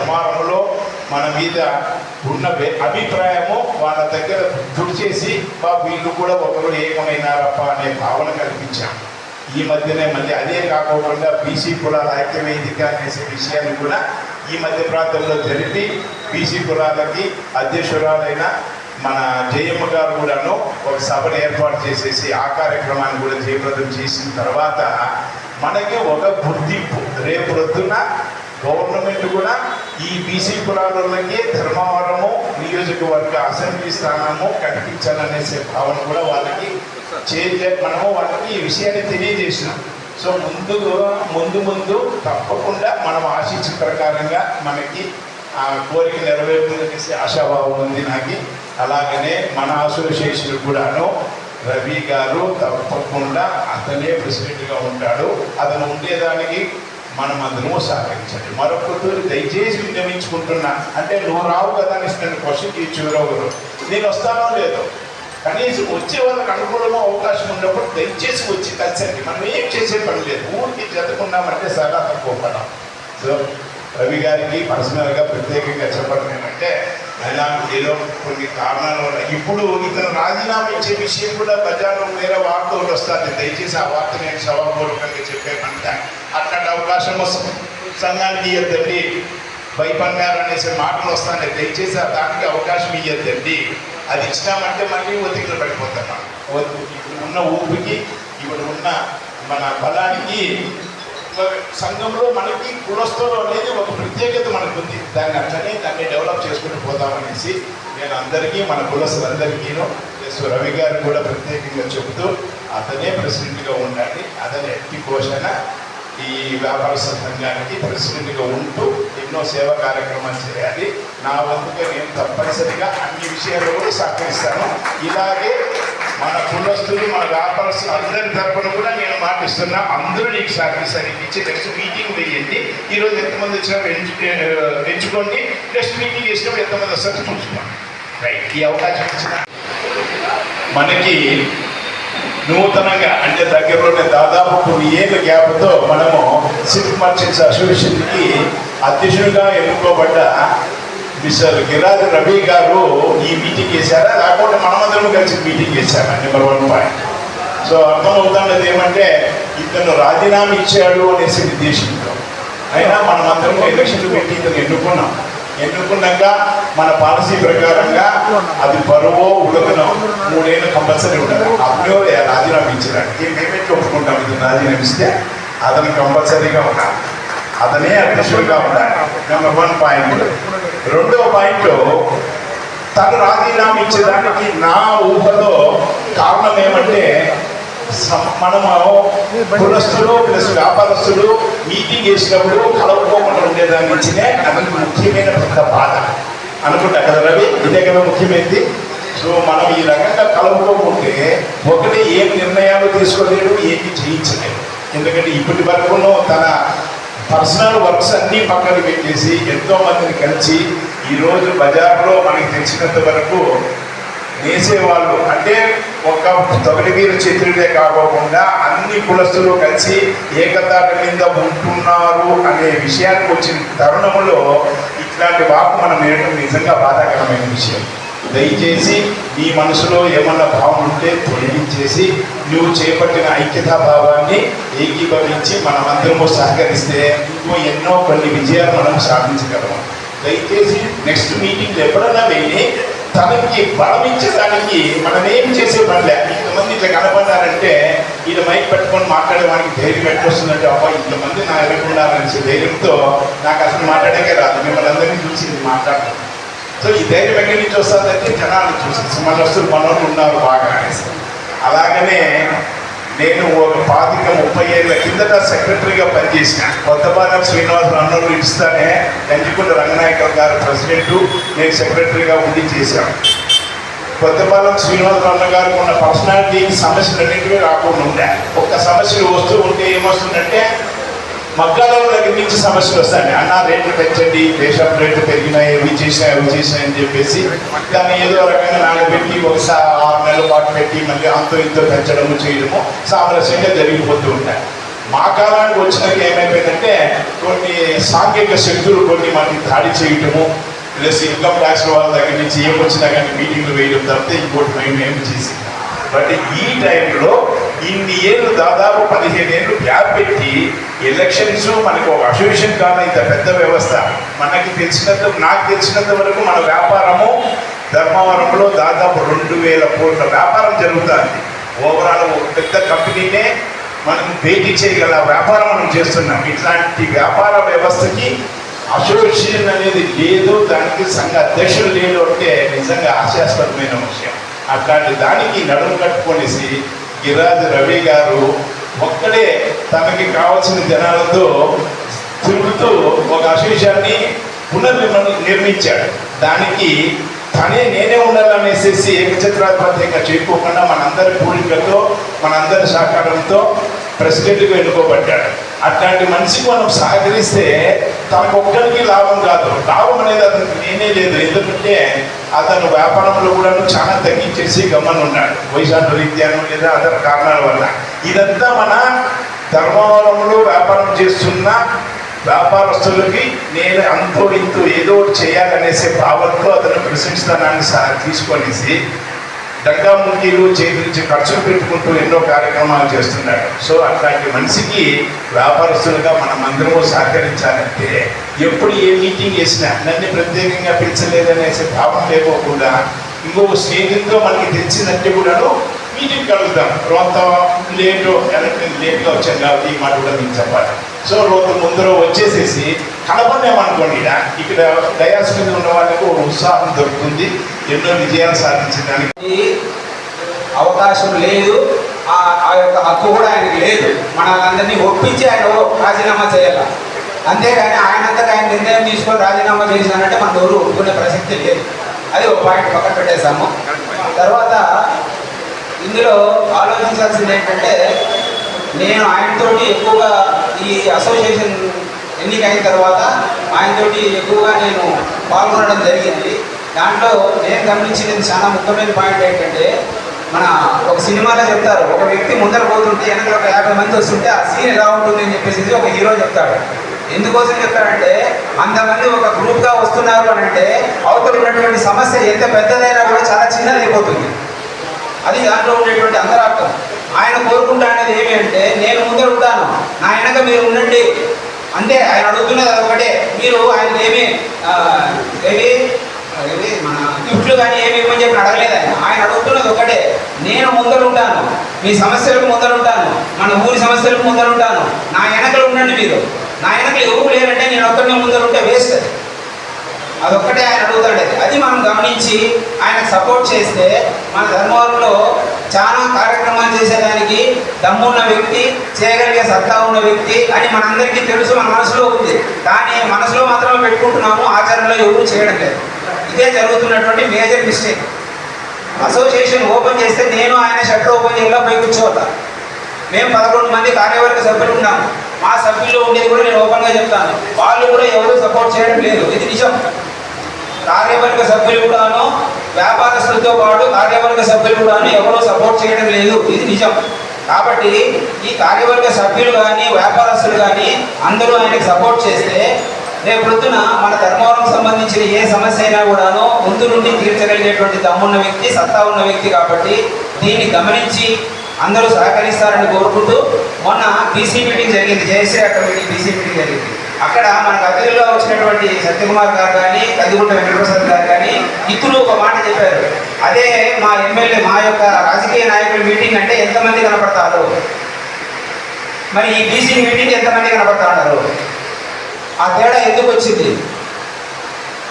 ధర్మారంలో మన మీద ఉన్న అభిప్రాయము వాళ్ళ దగ్గర తుడిచేసి వీళ్ళు కూడా ఒకరు ఏకమైనారప్ప అనే భావన కల్పించాం. ఈ మధ్యనే మళ్ళీ అదే కాకుండా బీసీ కులాల ఐక్యవేదిక అనేసే విషయాన్ని కూడా ఈ మధ్య ప్రాంతంలో జరిపి బీసీ కులాలకి అధ్యక్షురాలైన మన జయమ్మ గారు కూడాను ఒక సభను ఏర్పాటు చేసేసి ఆ కార్యక్రమాన్ని కూడా జయప్రదం చేసిన తర్వాత మనకి ఒక గుర్తింపు రేపు రొద్దున గవర్నమెంట్ కూడా ఈ బీసీ కులాలకి ధర్మవరము నియోజకవర్గ అసెంబ్లీ స్థానము కల్పించాలనేసే భావన కూడా వాళ్ళకి మనము వాళ్ళకి ఈ విషయాన్ని తెలియజేసినాం. సో ముందు తప్పకుండా మనం ఆశించిన ప్రకారంగా మనకి ఆ కోరిక నెరవేరుతుందనేసి ఆశాభావం ఉంది నాకు. అలాగనే మన అసోసియేషన్ కూడాను రవి గారు తప్పకుండా అతనే ప్రెసిడెంట్గా ఉంటాడు. అతను ఉండేదానికి మనం అందరూ సహకరించండి. మరొకరు దయచేసి విన్నవించుకుంటున్నా, అంటే నువ్వు రావు కదా అని నన్ను క్వశ్చన్ తీర్చుకోరు, నేను వస్తానో లేదో కనీసం వచ్చే వాళ్ళకి అనుకూలంగా అవకాశం ఉన్నప్పుడు దయచేసి వచ్చి కలిసండి. మనం ఏం చేసే పని లేదు, ఊరికి జతకున్నామంటే చాలా తక్కువ పడం. సో రవి గారికి పర్సనల్గా ప్రత్యేకంగా చెప్పడం ఏమంటే ఆయన ఏదో కొన్ని కారణాల వల్ల ఇప్పుడు ఇతను రాజీనామా ఇచ్చే విషయం కూడా బజార్లో వేరే వార్తలు వస్తుంది. దయచేసి ఆ వార్త నేను సభాపూర్వకంగా చెప్పేమంటే అట్లాంటి అవకాశం వస్తుంది. సంఘానికి ఇయ్యద్దండి, భయపడినారు అనేసి మాటలు వస్తాయి. దయచేసి దానికి అవకాశం ఇయ్యద్దండి. అది ఇచ్చినామంటే మళ్ళీ ఒత్తిడిలో పడిపోతున్నాం. ఇప్పుడు ఉన్న ఊపికి ఇప్పుడు ఉన్న మన బలానికి సంఘంలో మనకి కులస్తులు అనేది ఒక ప్రత్యేకత మనకు ఉంది. దాన్ని డెవలప్ చేసుకుంటూ పోతామనేసి నేను అందరికీ మన కులస్తులందరికీను రవి గారు కూడా ప్రత్యేకంగా చెబుతూ అతనే ప్రెసిడెంట్గా ఉండాలి, అతనే ఎట్టి పోషణ ఈ వ్యాపార సంఘానికి ప్రెసిడెంట్గా ఉంటూ ఎన్నో సేవా కార్యక్రమాలు చేయాలి. నా వంతుగా నేను తప్పనిసరిగా అన్ని విషయాల్లో కూడా సహకరిస్తాను. ఇలాగే మన కులస్తులు మన వ్యాపారస్తులు అందరి తరఫున కూడా నేను మాటిస్తున్నా, అందరూ నీకు సహకరిస్తాను. ఇచ్చి నెక్స్ట్ మీటింగ్ వేయండి. ఈరోజు ఎంతమంది వచ్చినా ఎంచుకోండి, నెక్స్ట్ మీటింగ్ చేసినప్పుడు ఎంతమంది వస్తారో చూసుకోండి. రైట్, ఈ అవకాశం ఇచ్చిన మనకి నూతనంగా అంటే దగ్గరలోనే దాదాపు కొన్ని ఏళ్ళ గ్యాప్తో మనము సిల్క్ మర్చెంట్స్ అసోసియేషన్కి అధ్యక్షుడిగా ఎన్నుకోబడ్డ మిస్టర్ గిరాజ్ రవి గారు ఈ మీటింగ్ చేశారా, లేకపోతే మనమందరం కలిసి మీటింగ్ చేశారా? Number 1 point. సో అర్థమవుతున్నది ఏమంటే ఇతను రాజీనామా ఇచ్చాడు అనేసి ఉద్దేశంతో అయినా మనమందరం ఎలక్షన్లు పెట్టి ఇతను ఎన్నుకున్నాక మన పాలసీ ప్రకారంగా అది బరువు ఉడకను 3 ఏళ్ళు కంపల్సరీ ఉండాలి. అప్పుడు రాజీనామా ఇచ్చారంటే మేమేంటి ఒప్పుకుంటాం, ఇది రాజీనామా ఇస్తే అతను కంపల్సరీగా ఉండాలి, అతనే అధ్యక్షుడిగా ఉండాలి. Number 1 point. 2వ పాయింట్, తను రాజీనామా ఇచ్చేదానికి నా ఊహలో కారణం ఏమంటే మనము కులస్తులు ప్లస్ వ్యాపారస్తులు మీటింగ్ చేసినప్పుడు కలుపుకోకుండా ఉండేదాన్ని ఇచ్చినే అతనికి ముఖ్యమైన పెద్ద బాధ అనుకుంటా కదా రవి, ఇదే కదా ముఖ్యమైనది. సో మనం ఈ రకంగా కలుపుకోకుంటే ఒకటి ఏం నిర్ణయాలు తీసుకోలేడు, ఏమి చేయించలేడు. ఎందుకంటే ఇప్పటి వరకును తన పర్సనల్ వర్క్స్ అన్నీ పక్కన పెట్టేసి ఎంతో మందిని కలిసి ఈరోజు బజార్లో మనకి తెలిసినంత వరకు వేసేవాళ్ళు అంటే ఒక తొగలివీరు చిత్రుడే కాకుండా అన్ని కులస్తులు కలిసి ఏకతాటి మీద ఉంటున్నారు అనే విషయానికి వచ్చిన తరుణంలో ఇట్లాంటి వాకు మనం వేయడం నిజంగా బాధాకరమైన విషయం. దయచేసి నీ మనసులో ఏమన్నా భావం ఉంటే తొలగించేసి నువ్వు చేపట్టిన ఐక్యతా భావాన్ని ఏకీభవించి మనమందరము సహకరిస్తే ఎన్నో కొన్ని విజయాలు మనం సాధించగలము. దయచేసి నెక్స్ట్ మీటింగ్ ఎప్పుడన్నా వెళ్ళి తనకి బలమించడానికి మనం ఏం చేసే పనిలే. ఇంతమంది ఇట్లా కనపడ్డారంటే ఈయన మైక్ పెట్టుకొని మాట్లాడేవానికి ధైర్యం ఎట్లొస్తుందంటే అబ్బా ఇంతమంది నా ఎదుర్కొన్నారనేసి ధైర్యంతో నాకు అసలు మాట్లాడేకే రాదు. మిమ్మల్ని అందరినీ చూసి మాట్లాడతాను. సో ఈ ధైర్యం ఎక్కడి నుంచి వస్తుందంటే జనాలు చూసి మన వస్తువులు మనోళ్ళు ఉన్నారు బాగా అనేసి. అలాగనే నేను ఒక 25-30 ఏళ్ళ కిందట సెక్రటరీగా పనిచేసిన కొత్తపాలెం శ్రీనివాసరావు అన్నోళ్ళు ఇస్తానే గంజికొండ రంగనాయకరావు గారు ప్రెసిడెంట్, నేను సెక్రటరీగా ఉండి చేశాను. కొత్తపాలెం శ్రీనివాసరావు అన్న గారికి ఉన్న పర్సనాలిటీకి సమస్యలు అన్నింటినీ రాకుండా ఉండే. ఒక్క సమస్యలు వస్తూ ఉంటే ఏమొస్తుందంటే మగ్గాల దగ్గర నుంచి సమస్యలు వస్తాయి. అన్న రేట్లు పెంచండి, దేశం రేట్లు పెరిగినాయి, అవి చేసినాయని చెప్పేసి దాన్ని ఏదో రకంగా నానబెట్టి ఒకసారి 6 నెలల పాటు పెట్టి మళ్ళీ అంతో ఇంతో పెంచడము చేయడము సామరస్యంగా జరిగిపోతూ ఉంటాయి. మా కాలానికి వచ్చినాక ఏమైపోయింది ఏంటంటే కొన్ని సాంఘిక శక్తులు కొన్ని మనకి దాడి చేయటము, ప్లస్ ఇన్కమ్ ట్యాక్స్ వాళ్ళ దగ్గర నుంచి ఏమొచ్చినా కానీ మీటింగ్లు వేయడం తప్పితే ఇంకోటి మేము ఏమి చేసి. బట్ ఈ టైంలో ఇన్ని ఏళ్ళు దాదాపు 15 ఏళ్ళు గ్యాప్ పెట్టి ఎలక్షన్స్ మనకు ఒక అసోసియేషన్ కాదు, ఇంత పెద్ద వ్యవస్థ. నాకు తెలిసినంత వరకు మన వ్యాపారము ధర్మవరంలో దాదాపు 2000 కోట్ల వ్యాపారం జరుగుతుంది. ఓవరాల్ ఒక పెద్ద కంపెనీనే మనం భేటీ చేయగల వ్యాపారం మనం చేస్తున్నాం. ఇట్లాంటి వ్యాపార వ్యవస్థకి అసోసియేషన్ అనేది లేదు, దానికి సంఘ అధ్యక్షుడు లేడు అంటే నిజంగా హాస్యాస్పదమైన విషయం. అట్లాంటి దానికి నడుము కట్టుకొనేసి గిరిరాజు రవి గారు ఒక్కడే తనకి కావాల్సిన జనాలతో తిరుగుతూ ఒక అసోసియేషన్ని నిర్మించాడు. దానికి నేనే ఉండాలనేసి ఏకఛత్రాధిపత్యంగా చేయకోకుండా మనందరి పూర్వీకులతో మనందరి సహకారంతో ప్రెసిడెంట్గా ఎన్నుకోబడ్డాడు. అట్లాంటి మనిషికి మనం సహకరిస్తే తనకు ఒక్కరికి లాభం కాదు, లాభం అనేది అతనికి నేనే లేదు. ఎందుకంటే అతను వ్యాపారంలో కూడా చాలా తగ్గించేసి గమ్మనున్నాడు, వయసాను రీత్యాను లేదా అతని కారణాల వల్ల. ఇదంతా మన ధర్మవరంలో వ్యాపారం చేస్తున్న వ్యాపారస్తులకి నేను అంతో ఇంతో ఏదో చేయాలనేసే భావంతో అతను ప్రెసిడెంట్ స్థానాన్ని తీసుకొనేసి డగ్గాముఖీలు చేతి నుంచి ఖర్చులు పెట్టుకుంటూ ఎన్నో కార్యక్రమాలు చేస్తున్నాడు. సో అట్లాంటి మనిషికి వ్యాపారస్తులుగా మనం అందరూ సహకరించాలంటే ఎప్పుడు ఏ మీటింగ్ చేసినా నన్ను ప్రత్యేకంగా పిలిచలేదనేసి భావం లేకోకుండా ఇంకొక స్నేహితులతో మనకి తెలిసిందంటే కూడాను మీటింగ్ కలుగుతాం. రోత లేటు లేట్గా వచ్చాను కాబట్టి ఈ మాట కూడా మీకు చెప్పాలి. సో రోజు ముందర వచ్చేసేసి కనపడినామనుకోండి, ఇక్కడ డయాస్ మీద ఉన్న వాళ్ళకు ఒక ఉత్సాహం దొరుకుతుంది, ఎన్నో విజయాలు సాధించడానికి అవకాశం లేదు. ఆ యొక్క హక్కు కూడా ఆయనకి లేదు. మనందరినీ ఒప్పించి ఆయన రాజీనామా చేయాలి. అంతేగాని ఆయనంతగా ఆయన నిర్ణయం తీసుకొని రాజీనామా చేసినానంటే మన ఎవరు ఒప్పుకునే ప్రసక్తి లేదు. అది ఒక పాయింట్ పక్కన పెట్టేశాము. తర్వాత ఇందులో ఆలోచించాల్సింది ఏంటంటే, నేను ఆయనతోటి ఎక్కువగా ఈ అసోసియేషన్ ఎన్నికైన తర్వాత ఆయనతోటి ఎక్కువగా నేను పాల్గొనడం జరిగింది. దాంట్లో నేను గమనించినది చాలా ముఖ్యమైన పాయింట్ ఏంటంటే, మన ఒక సినిమాలో చెప్తారు, ఒక వ్యక్తి ముందర పోతుంటే వెనక ఒక 50 మంది వస్తుంటే ఆ సీన్ ఎలా ఉంటుంది అని చెప్పేసి ఒక హీరో చెప్తాడు. ఎందుకోసం చెప్తాడంటే, అంతమంది ఒక గ్రూప్గా వస్తున్నారు అని అంటే అవతల ఉన్నటువంటి సమస్య ఎంత పెద్దదైనా కూడా చాలా చిన్నది అయిపోతుంది. అది దాంట్లో ఉండేటువంటి అంతరార్థం. ఆయన కోరుకుంటా అనేది ఏమి అంటే, నేను ముందర ఉంటాను, నా వెనక మీరు ఉండండి. అంటే ఆయన అడుగుతున్నది ఒకటే, మీరు ఆయనకి ఏమి మన గిఫ్ట్లు కానీ ఏమి ఇవ్వని చెప్పి అడగలేదు. ఆయన అడుగుతున్నది ఒకటే, నేను ముందర ఉంటాను, మీ సమస్యలకు ముందర ఉంటాను, మన ఊరి సమస్యలకు ముందర ఉంటాను, నా వెనకలు ఉండండి. మీరు నా వెనకలు ఎవరు లేరంటే నేను ఒక్కరిని ముందర ఉంటే వేస్ట్. అదొక్కటే ఆయన అడుగుతాడు. అది మనం గమనించి ఆయనకు సపోర్ట్ చేస్తే మన ధర్మవరంలో చాలా కార్యక్రమాలు చేసేదానికి దమ్మున్న వ్యక్తి, చేయగలిగే సత్తా ఉన్న వ్యక్తి అని మనందరికీ తెలుసు, మన మనసులో ఉంది. కానీ మనసులో మాత్రమే పెట్టుకుంటున్నాము, ఆచరణలో ఎవరు చేయడం లేదు. ఇదే జరుగుతున్నటువంటి మేజర్ మిస్టేక్. అసోసియేషన్ ఓపెన్ చేస్తే నేను ఆయన షట్టర్ ఓపెన్ చేయాలో పోయి కూర్చోవద్దా. మేము 11 మంది కార్యవర్గ సభ్యులు ఉన్నాము. మా సభ్యుల్లో ఉండేది కూడా నేను ఓపెన్గా చెప్తాను, వాళ్ళు కూడా ఎవరు సపోర్ట్ చేయడం లేదు. ఇది నిజం. కార్యవర్గ సభ్యులు కూడాను, వ్యాపారస్తులతో పాటు కార్యవర్గ సభ్యులు కూడాను ఎవరో సపోర్ట్ చేయడం లేదు. ఇది నిజం. కాబట్టి ఈ కార్యవర్గ సభ్యులు కానీ వ్యాపారస్తులు కానీ అందరూ ఆయనకి సపోర్ట్ చేస్తే రేపు పొద్దున మన ధర్మవరం సంబంధించిన ఏ సమస్య అయినా కూడాను ముందు నుండి తీర్చగలిగేటువంటి దమ్మున్న వ్యక్తి, సత్తా ఉన్న వ్యక్తి. కాబట్టి దీన్ని గమనించి అందరూ సహకరిస్తారని కోరుకుంటూ, మొన్న బీసీ మీటింగ్ జరిగింది, జయశ్రీ కమిటీ బీసీ మీటింగ్ జరిగింది. అక్కడ మనకు అతిథుల్లో వచ్చినటువంటి సత్యకుమార్ గారు కానీ, కదిగుంట వెంకటప్రసాద్ గారు కానీ ఇద్దరు ఒక మాట చెప్పారు. అదే మా ఎమ్మెల్యే, మా యొక్క రాజకీయ నాయకుల మీటింగ్ అంటే ఎంతమంది కనపడతారు, మరి ఈ బీసీ మీటింగ్ ఎంతమంది కనపడతా ఉన్నారు? ఆ తేడా ఎందుకు వచ్చింది?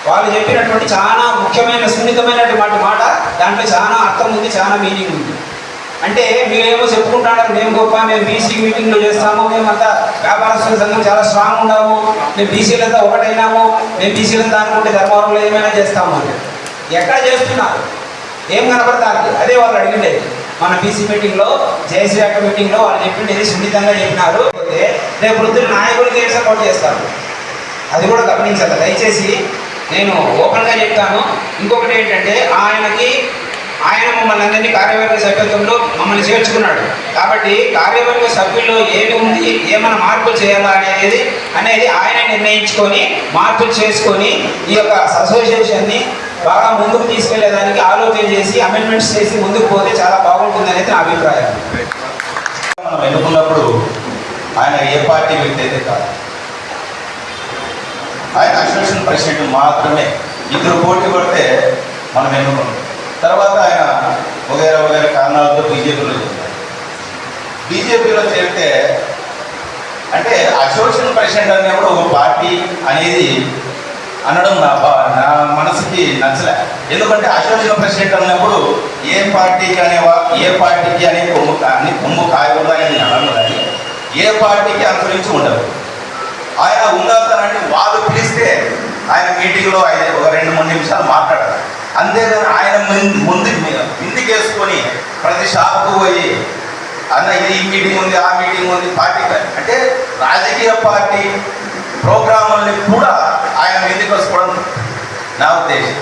వాళ్ళు చెప్పినటువంటి చాలా ముఖ్యమైన సున్నితమైనటువంటి మాట, దాంట్లో చాలా అర్థం ఉంది, చాలా మీనింగ్ ఉంది. అంటే మీరేమో చెప్పుకుంటున్నారు, మేము గొప్ప, మేము బీసీ మీటింగ్లో చేస్తాము, మేమంతా వ్యాపారస్తుల సంఘం చాలా స్ట్రాంగ్ ఉన్నాము, మేము బీసీలంతా ఒకటైనాము, మేము బీసీలంతా అనుకుంటే ధర్మవరంలో ఏమైనా చేస్తాము అని. ఎక్కడ చేస్తున్నారు? ఏం కనపడతారు? అదే వాళ్ళు అడిగిండేది. మన బీసీ మీటింగ్లో, జయశ్రీ అక్క మీటింగ్లో వాళ్ళు చెప్పిండేది సున్నితంగా చెప్పినారు. రేపు వృద్ధుల నాయకులకి ఏం సపోర్ట్ చేస్తారు అది కూడా గమనించాలి. దయచేసి నేను ఓపెన్గా చెప్తాను. ఇంకొకటి ఏంటంటే, ఆయనకి ఆయన మమ్మల్ని అందరినీ కార్యవర్గ సభ్యత్వంలో మమ్మల్ని చేర్చుకున్నాడు. కాబట్టి కార్యవర్గ సభ్యుల్లో ఏమి ఉంది, ఏమైనా మార్పులు చేయాలా అనేది ఆయన నిర్ణయించుకొని మార్పులు చేసుకొని ఈ యొక్క అసోసియేషన్ని బాగా ముందుకు తీసుకెళ్లేదానికి ఆలోచన చేసి అమెండ్మెంట్స్ చేసి ముందుకు పోతే చాలా బాగుంటుంది అనేది నా అభిప్రాయం. మనం ఎన్నుకున్నప్పుడు ఆయన ఏ పార్టీ వ్యక్తి అయితే కాదు, ఆయన అసోసియేషన్ ప్రెసిడెంట్ మాత్రమే. ఇద్దరు పోటీ పడితే మనం ఎన్నుకున్నాం. తర్వాత ఆయన వగైరా కారణాలతో బీజేపీలో చేరితే అంటే అసోసియేషన్ ప్రెసిడెంట్ అనేప్పుడు ఒక పార్టీ అనేది అనడం నా మనసుకి నచ్చలే. ఎందుకంటే అసోసియేషన్ ప్రెసిడెంట్ అన్నప్పుడు ఏ పార్టీకి అనే కొమ్ము కాయకూడదు అని అనను, కానీ ఏ పార్టీకి అనుసరించి ఉండదు. ఆయన ఉండాలంటే వాళ్ళు పిలిస్తే ఆయన మీటింగ్లో ఒక 2-3 నిమిషాలు మాట్లాడారు. అంతేగాని ఆయన ముందుకేసుకొని ప్రతి షాప్కు పోయి అన్న ఇది ఈ మీటింగ్ ఉంది, ఆ మీటింగ్ ఉంది, పార్టీ అంటే రాజకీయ పార్టీ ప్రోగ్రాముల్ని కూడా ఆయన మీదకి వసుకోవడం నా ఉద్దేశం.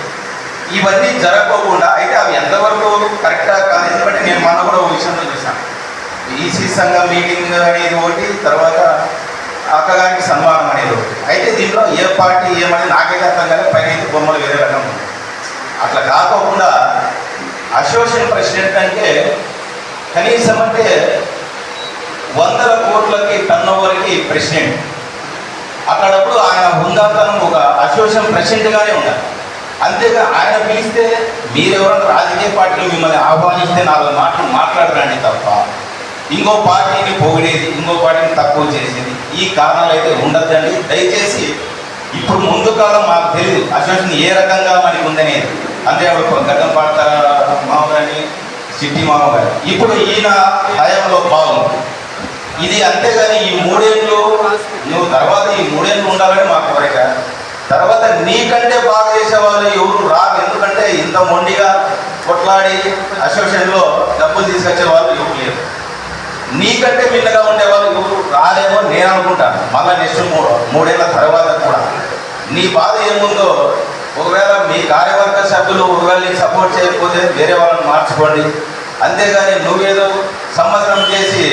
ఇవన్నీ జరగకుండా అయితే అవి ఎంతవరకు కరెక్టా కాదు. ఎందుకంటే నేను మొన్న కూడా ఒక విషయంలో చూశాను, ఈసీ సంఘం మీటింగ్ అనేది ఒకటి, తర్వాత అక్కగారికి సన్మానం అనేది ఒకటి. అయితే దీంట్లో ఏ పార్టీ ఏమని నాకైతే అర్థం కానీ పైన అయితే బొమ్మలు వేరే రకం ఉంది. అట్లా కాకుండా అసోసియేషన్ ప్రెసిడెంట్ అంటే కనీసం అంటే 100 కోట్లకి టర్నోవర్కి ప్రెసిడెంట్. అక్కడప్పుడు ఆయన హుందాతనం ఒక అసోసియేషన్ ప్రెసిడెంట్గానే ఉండాలి. అంతేగా ఆయన పిలిస్తే మీరెవరైనా రాజకీయ పార్టీలు మిమ్మల్ని ఆహ్వానిస్తే 4 మాటలు మాట్లాడరండి తప్ప ఇంకో పార్టీని పొగిడేది, ఇంకో పార్టీని తక్కువ చేసేది ఈ కారణాలు అయితే ఉండద్దండి. దయచేసి ఇప్పుడు ముందు కాలం మాకు తెలియదు అసోసియేషన్ ఏ రకంగా మనకి ఉందనేది. అంటే గడ్డం పాడతార మామ కానీ సిట్టి మామ కానీ ఇప్పుడు ఈయన హయాంలో బాగుంది ఇది. అంతేగాని ఈ 3 ఏళ్ళు నువ్వు తర్వాత ఈ 3 ఏళ్ళు ఉండాలని మాకు కోరిక. తర్వాత నీకంటే బాగా చేసేవాళ్ళు ఎవరు రాదు. ఎందుకంటే ఇంత మొండిగా కొట్లాడి అసోసియేషన్లో డబ్బులు తీసుకొచ్చే వాళ్ళు ఎవరు లేరు. నీకంటే మిన్నగా ఉండేవాళ్ళు ఎవరు రాలేమో నేను అనుకుంటాను. మళ్ళీ నెక్స్ట్ 3 ఏళ్ళ తర్వాత కూడా నీ బాధ ఏముందో ఒకవేళ మీ కార్యవర్గ సభ్యులు ఒకవేళ నీకు సపోర్ట్ చేయకపోతే వేరే వాళ్ళని మార్చుకోండి. అంతేగాని నువ్వేదో సంవత్సరం చేసి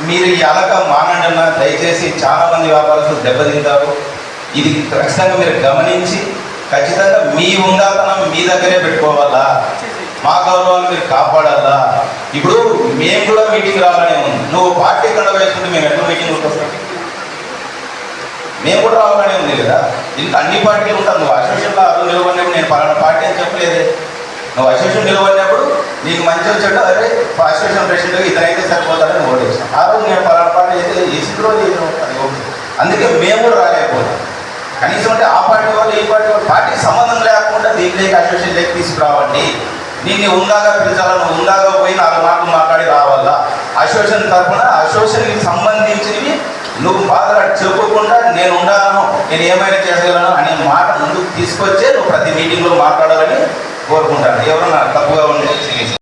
మీరు ఈ అలక మానండి అన్న. దయచేసి చాలామంది వ్యాపారస్తులు దెబ్బతింటారు. ఇది ఖచ్చితంగా మీరు గమనించి ఖచ్చితంగా మీ ఉందాతనం మీ దగ్గరే పెట్టుకోవాలా, మా గౌరవాన్ని మీరు కాపాడాలా. ఇప్పుడు మేము కూడా మీటింగ్ రావాలనే ఉంది. నువ్వు పార్టీ కండ వేసుకుంటే మేము ఎట్లా మీటింగ్కి వస్తాం? మేము కూడా రావాలనే ఉంది కదా. ఇంకా అన్ని పార్టీలు ఉంటాం. నువ్వు అసోసియేషన్లో అరువు నిలబడినప్పుడు నేను పలానా పార్టీ అని చెప్పలేదే. నువ్వు అసోసియేషన్ నిలబడినప్పుడు నీకు మంచి వచ్చాడు, అరే అసోసియేషన్ ప్రెసిడెంట్గా ఇతనైతే సరిపోతాడని ఓటేసాం. ఆ రోజు నేను పలానా పార్టీ అయితే ఈసీలో అది ఓకే. అందుకే మేము కూడా రాలేకపోతాం. కనీసం అంటే ఆ పార్టీ వాళ్ళు ఈ పార్టీ వాళ్ళు పార్టీకి సంబంధం లేకుండా దీంట్లోకి అసోసియేషన్ లేక తీసుకురావండి. నేను ఉందాగా పిలిచాలా, నువ్వు ఉందాగా పోయి 4 మాటలు మాట్లాడి రావాలా. అసోసియేషన్ తరఫున అసోసియేషన్కి సంబంధించినవి నువ్వు బాగా చెప్పకుండా నేను ఉండాలను, నేను ఏమైనా చేయగలను అనే మాట ముందుకు తీసుకొచ్చే నువ్వు ప్రతి మీటింగ్లో మాట్లాడాలని కోరుకుంటాను. ఎవరన్నా తప్పుగా ఉండే